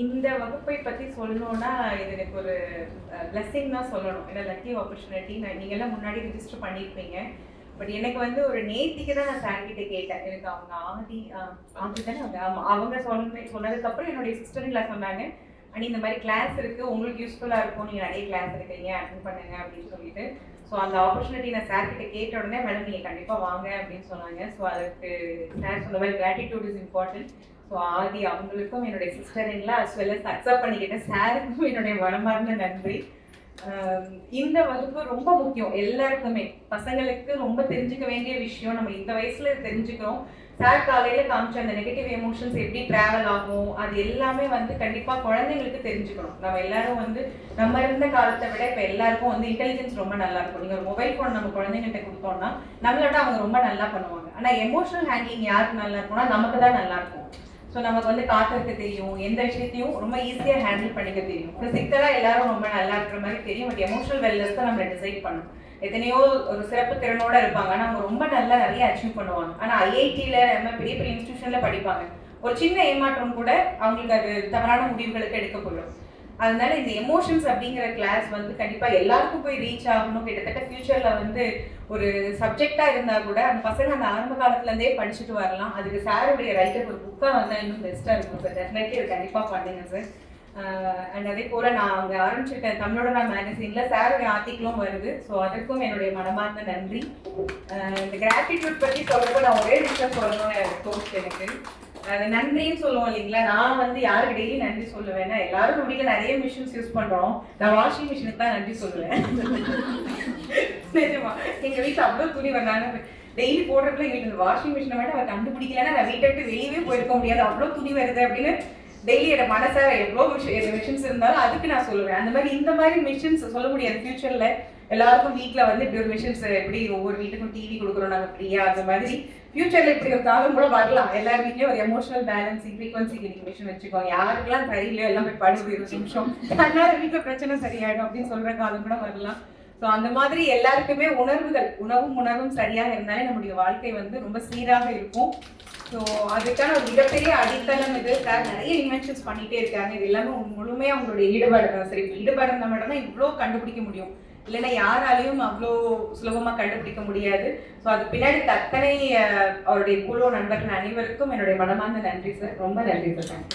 இந்த வகுப்பை பத்தி சொல்லணும்னா இது எனக்கு ஒரு பிளெஸிங் தான் சொல்லணும். ஏன்னா லக்கி ஆப்பர்ச்சுனிட்டி. நீங்க எல்லாம் முன்னாடி ரிஜிஸ்டர் பண்ணியிருப்பீங்க. பட் எனக்கு வந்து ஒரு நேத்திக்கு தான் நான் சார் கிட்ட கேட்டேன். எனக்கு அவங்க ஆதி தானே அவங்க சொன்னதுக்கப்புறம் என்னுடைய சிஸ்டர் இல்லை சொன்னாங்க, அண்ட் இந்த மாதிரி கிளாஸ் இருக்குது, உங்களுக்கு யூஸ்ஃபுல்லாக இருக்கும், நீங்கள் நிறைய கிளாஸ் இருக்கீங்க, அட்டன் பண்ணுங்க அப்படின்னு சொல்லிட்டு. ஸோ அந்த ஆப்பர்ச்சுனிட்டி நான் சார் கிட்ட கேட்ட உடனே மேடம் நீங்கள் கண்டிப்பாக வாங்க அப்படின்னு சொன்னாங்க. ஸோ அதுக்கு சார் சொன்ன மாதிரி கிராட்டிடியூட் இஸ் இம்பார்ட்டன்ட். ஸோ ஆதி அவங்களுக்கும் என்னுடைய சிஸ்டர் எல்லாம் அஸ் வெல் அஸ் அக்செப்ட் பண்ணிக்கிட்டேன். சாருக்கும் என்னுடைய மனமார்ந்த நன்றி. இந்த வகுப்பு ரொம்ப முக்கியம் எல்லாருக்குமே. பசங்களுக்கு ரொம்ப தெரிஞ்சுக்க வேண்டிய விஷயம். நம்ம இந்த வயசுல தெரிஞ்சுக்கிறோம். சார் காலையில காமிச்ச அந்த நெகட்டிவ் எமோஷன்ஸ் எப்படி டிராவல் ஆகும், அது எல்லாமே வந்து கண்டிப்பா குழந்தைங்களுக்கு தெரிஞ்சுக்கணும். நம்ம எல்லாரும் வந்து நம்ம இருந்த காலத்தை விட இப்ப எல்லாருக்கும் வந்து இன்டெலிஜென்ஸ் ரொம்ப நல்லா இருக்கும். நீங்க ஒரு மொபைல் போன் நம்ம குழந்தைங்கள்ட்ட கொடுத்தோம்னா நம்மளோட அவங்க ரொம்ப நல்லா பண்ணுவாங்க. ஆனா எமோஷனல் ஹேண்ட்லிங் யாருக்கு நல்லா இருக்கும்னா நமக்கு தான் நல்லா இருக்கும். ஸோ நமக்கு வந்து காத்திருக்க தெரியும், எந்த விஷயத்தையும் ரொம்ப ஈஸியாக ஹேண்டில் பண்ணிக்க தெரியும். ஃபிசிக்கலாக எல்லாரும் ரொம்ப நல்லா இருக்கிற மாதிரி தெரியும். பட் எமோஷனல் வெல்னஸ் தான் நம்மளை டிசைட் பண்ணும். எத்தனையோ ஒரு சிறப்பு திறனோட இருப்பாங்க, ஆனால் அவங்க ரொம்ப நல்லா நிறைய அச்சீவ் பண்ணுவாங்க. ஆனால் ஐஐடியில் நம்ம பெரிய பெரிய இன்ஸ்டியூஷனில் படிப்பாங்க, ஒரு சின்ன ஏமாற்றம் கூட அவங்களுக்கு அது தவறான முடிவுகளுக்கு எடுக்க போயிடும். அதனால இந்த எமோஷன்ஸ் அப்படிங்கிற கிளாஸ் வந்து கண்டிப்பாக எல்லாருக்கும் போய் ரீச் ஆகணும். கிட்டத்தட்ட ஃபியூச்சரில் வந்து ஒரு சப்ஜெக்டாக இருந்தால் கூட அந்த பசங்க அந்த ஆரம்ப காலத்துலேருந்தே படிச்சுட்டு வரலாம். அதுக்கு சாருடைய ரைட்டர் ஒரு புக்காக வந்தால் இன்னும் பெஸ்ட்டாக இருக்கும் சார். டெஃபினெட்லி அது கண்டிப்பாக பண்ணுங்க சார். அண்ட் அதே போல் நான் அங்கே ஆரம்பிச்சிருக்கேன் தமிழோட மேகசினில் சாருடைய ஆர்டிக்கிளும் வருது. ஸோ அதற்கும் என்னுடைய மனமார்ந்த நன்றி. இந்த கிராட்டிடியூட் பற்றி சொல்கிறப்ப நான் ஒரே விஷயம் சொல்லணும்னு தோணுச்சு எனக்கு. அது நன்றின்னு சொல்லுவோம் இல்லைங்களா. நான் வந்து யாருக்கு டெய்லி நன்றி சொல்லுவேன்னா, எல்லாரும் நம்ம வீட்டில் நிறைய மிஷின்ஸ் யூஸ் பண்ணுறோம். நான் வாஷிங் மிஷினுக்கு தான் நன்றி சொல்லுவேன். நிஜமா எங்கள் வீட்டில் அவ்வளோ துணி வந்தாங்க. டெய்லி போடுறதுல எங்களுக்கு இந்த வாஷிங் மிஷினை விட அவர் கண்டுபிடிக்கலன்னா நான் வீட்டை விட்டு வெளியவே போயிருக்க முடியாது, அவ்வளோ துணி வருது அப்படின்னு டெய்லி என்னோட மனசை எவ்வளோ மிஷின்ஸ் இருந்தாலும் அதுக்கு நான் சொல்லுவேன். அந்த மாதிரி இந்த மாதிரி மிஷின்ஸ் சொல்ல முடியாது. ஃபியூச்சரில் எல்லாருக்கும் வீட்டில் வந்து இப்படி ஒரு மிஷின்ஸ், எப்படி ஒவ்வொரு வீட்டுக்கும் டிவி கொடுக்குறோம் நாங்கள் ஃப்ரீயாக, அந்த மாதிரி ஃபியூச்சரில் இப்படி ஒரு காலம் கூட வரலாம். எல்லார் வீட்லேயும் ஒரு எமோஷனல் பேலன்சிங் ஃப்ரீக்வன்சி மிஷின் வச்சுக்கோங்க. யாருக்கெல்லாம் சரியில்லையோ எல்லாம் போய் படுது 20 நிமிஷம், அதனால வீட்டில் பிரச்சனை சரியாயிடும் அப்படின்னு சொல்கிற காலம் கூட வரலாம். ஸோ அந்த மாதிரி எல்லாருக்குமே உணவும் சரியாக இருந்தாலே நம்முடைய வாழ்க்கை வந்து ரொம்ப சீராக இருக்கும். ஸோ அதுக்கான ஒரு மிகப்பெரிய அடித்தளம் இது. சார் நிறைய இன்வென்ஷன்ஸ் பண்ணிகிட்டே இருக்காங்க. இது எல்லாமே முழுமையாக அவங்களுடைய ஈடுபாடு தான். சரி, ஈடுபாடு இருந்தால் மட்டும்தான் இவ்வளோ கண்டுபிடிக்க முடியும், இல்லைன்னா யாராலையும் அவ்வளோ சுலபமாக கண்டுபிடிக்க முடியாது. ஸோ அது பின்னாடி தத்தனை அவருடைய குழு நண்பர்கள் அனைவருக்கும் என்னுடைய மனமார்ந்த நன்றி சார். ரொம்ப நன்றி சார்.